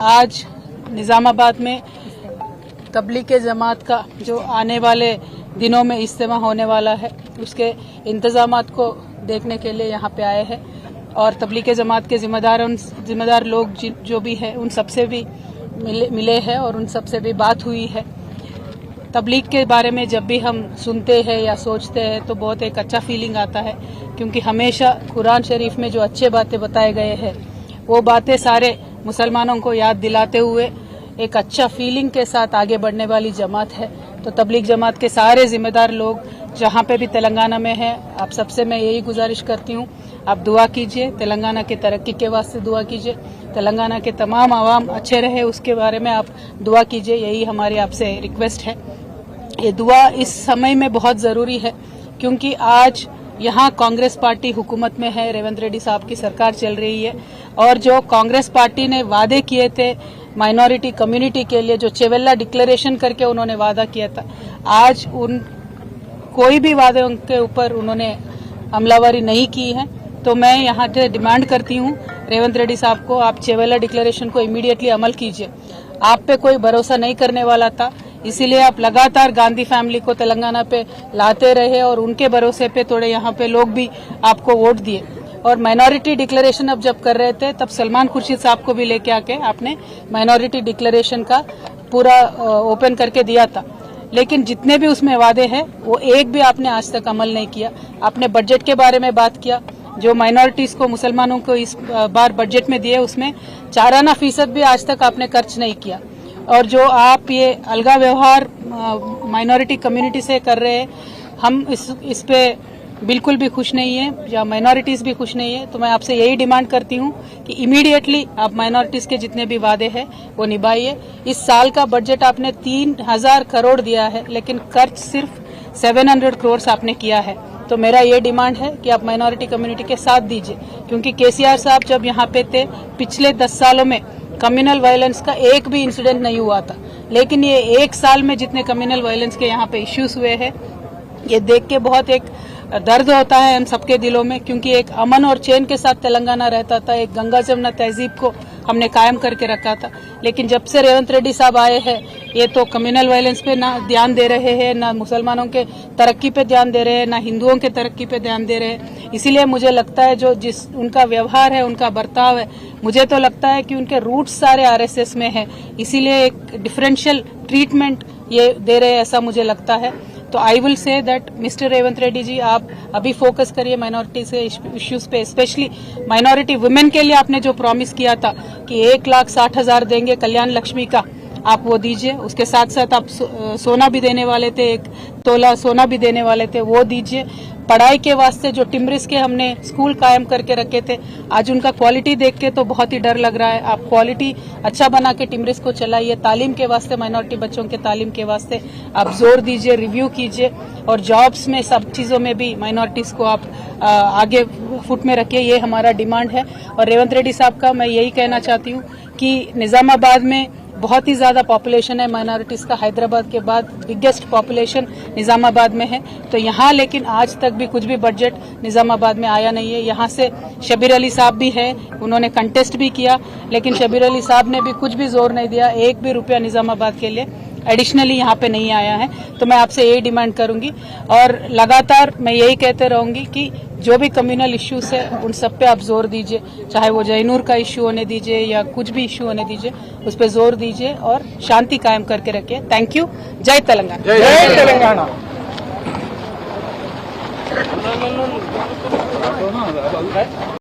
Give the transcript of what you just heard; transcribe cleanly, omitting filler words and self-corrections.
आज निज़ामाबाद में तबलीग जमात का जो आने वाले दिनों में इज्तिमा होने वाला है उसके इंतजामात को देखने के लिए यहाँ पे आए हैं और तबलीग जमात के जिम्मेदार लोग जो भी है उन सबसे भी मिले हैं और उन सबसे भी बात हुई है। तबलीग के बारे में जब भी हम सुनते हैं या सोचते हैं तो बहुत एक अच्छा फीलिंग आता है, क्योंकि हमेशा कुरान शरीफ में जो अच्छे बातें बताए गए हैं वो बातें सारे मुसलमानों को याद दिलाते हुए एक अच्छा फीलिंग के साथ आगे बढ़ने वाली जमात है। तो तबलीग जमात के सारे जिम्मेदार लोग जहाँ पे भी तेलंगाना में हैं, आप सबसे मैं यही गुजारिश करती हूँ, आप दुआ कीजिए, तेलंगाना की तरक्की के वास्ते दुआ कीजिए, तेलंगाना के तमाम आवाम अच्छे रहे उसके बारे में आप दुआ कीजिए, यही हमारी आपसे रिक्वेस्ट है। ये दुआ इस समय में बहुत ज़रूरी है क्योंकि आज यहाँ कांग्रेस पार्टी हुकूमत में है, रेवंत रेड्डी साहब की सरकार चल रही है और जो कांग्रेस पार्टी ने वादे किए थे माइनॉरिटी कम्युनिटी के लिए, जो चेवेल्ला डिक्लेरेशन करके उन्होंने वादा किया था, आज उन कोई भी वादे के ऊपर उन्होंने अमलावरी नहीं की है। तो मैं यहाँ से डिमांड करती हूँ रेवंत रेड्डी साहब को, आप चेवेल्ला डिक्लेरेशन को इमीडिएटली अमल कीजिए। आप पे कोई भरोसा नहीं करने वाला था, इसीलिए आप लगातार गांधी फैमिली को तेलंगाना पे लाते रहे और उनके भरोसे पे थोड़े यहाँ पे लोग भी आपको वोट दिए। और माइनॉरिटी डिक्लेरेशन अब जब कर रहे थे तब सलमान खुर्शीद साहब को भी लेके आके आपने माइनॉरिटी डिक्लेरेशन का पूरा ओपन करके दिया था, लेकिन जितने भी उसमें वादे हैं वो एक भी आपने आज तक अमल नहीं किया। आपने बजट के बारे में बात किया, जो माइनॉरिटीज को मुसलमानों को इस बार बजट में दिए उसमें 4% भी आज तक आपने खर्च नहीं किया। और जो आप ये अलगा व्यवहार माइनॉरिटी कम्युनिटी से कर रहे हैं, हम इस पे बिल्कुल भी खुश नहीं है या माइनॉरिटीज भी खुश नहीं है। तो मैं आपसे यही डिमांड करती हूँ कि इमीडिएटली आप माइनॉरिटीज के जितने भी वादे हैं वो निभाइए। इस साल का बजट आपने 3000 करोड़ दिया है, लेकिन खर्च सिर्फ 700 करोड़ आपने किया है। तो मेरा ये डिमांड है कि आप माइनॉरिटी कम्युनिटी के साथ दीजिए, क्योंकि केसीआर साहब जब यहाँ पे थे पिछले 10 सालों में कम्युनल वायलेंस का एक भी इंसिडेंट नहीं हुआ था, लेकिन ये एक साल में जितने कम्युनल वायलेंस के यहाँ पे इश्यूज हुए हैं ये देख के बहुत एक दर्द होता है हम सबके दिलों में, क्योंकि एक अमन और चैन के साथ तेलंगाना रहता था, एक गंगा जमुना तहजीब को हमने कायम करके रखा था। लेकिन जब से रेवंत रेड्डी साहब आए हैं ये तो कम्युनल वायलेंस पे ना ध्यान दे रहे हैं, ना मुसलमानों के तरक्की पे ध्यान दे रहे हैं, ना हिंदुओं के तरक्की पे ध्यान दे रहे हैं। इसीलिए मुझे लगता है जो जिस उनका व्यवहार है, उनका बर्ताव है, मुझे तो लगता है कि उनके रूट्स सारे आरएसएस में है, इसीलिए एक डिफरेंशियल ट्रीटमेंट ये दे रहे हैं ऐसा मुझे लगता है। तो I will say that mister Revanth Reddy ji, आप अभी फोकस करिए माइनॉरिटी से इश्यूज पे, स्पेशली माइनॉरिटी वुमेन के लिए आपने जो प्रॉमिस किया था कि 1,60,000 देंगे कल्याण लक्ष्मी का, आप वो दीजिए। उसके साथ साथ आप सोना भी देने वाले थे, 1 तोला सोना भी देने वाले थे, वो दीजिए। पढ़ाई के वास्ते जो टिम्रिस के हमने स्कूल कायम करके रखे थे, आज उनका क्वालिटी देख के तो बहुत ही डर लग रहा है। आप क्वालिटी अच्छा बना के टिम्रिस को चलाइए। तालीम के वास्ते, माइनॉरिटी बच्चों के तालीम के वास्ते आप जोर दीजिए, रिव्यू कीजिए और जॉब्स में सब चीज़ों में भी माइनॉरिटीज़ को आप आगे फुट में रखिए, ये हमारा डिमांड है। और रेवंत रेड्डी साहब का मैं यही कहना चाहती हूँ कि निज़ामाबाद में बहुत ही ज़्यादा पॉपुलेशन है माइनॉरिटीज़ का, हैदराबाद के बाद बिगेस्ट पॉपुलेशन निज़ामाबाद में है। तो यहाँ लेकिन आज तक भी कुछ भी बजट निज़ामाबाद में आया नहीं है। यहाँ से शबीर अली साहब भी है, उन्होंने कंटेस्ट भी किया, लेकिन शबीर अली साहब ने भी कुछ भी जोर नहीं दिया, 1 भी रुपया निज़ामाबाद के लिए एडिशनली यहाँ पे नहीं आया है। तो मैं आपसे यही डिमांड करूंगी और लगातार मैं यही कहते रहूंगी कि जो भी कम्युनल इश्यूज है उन सब पे आप जोर दीजिए, चाहे वो जयनूर का इश्यू होने दीजिए या कुछ भी इश्यू होने दीजिए, उस पर जोर दीजिए और शांति कायम करके रखिए। Thank you. जय तेलंगाना। जय तेलंगाना।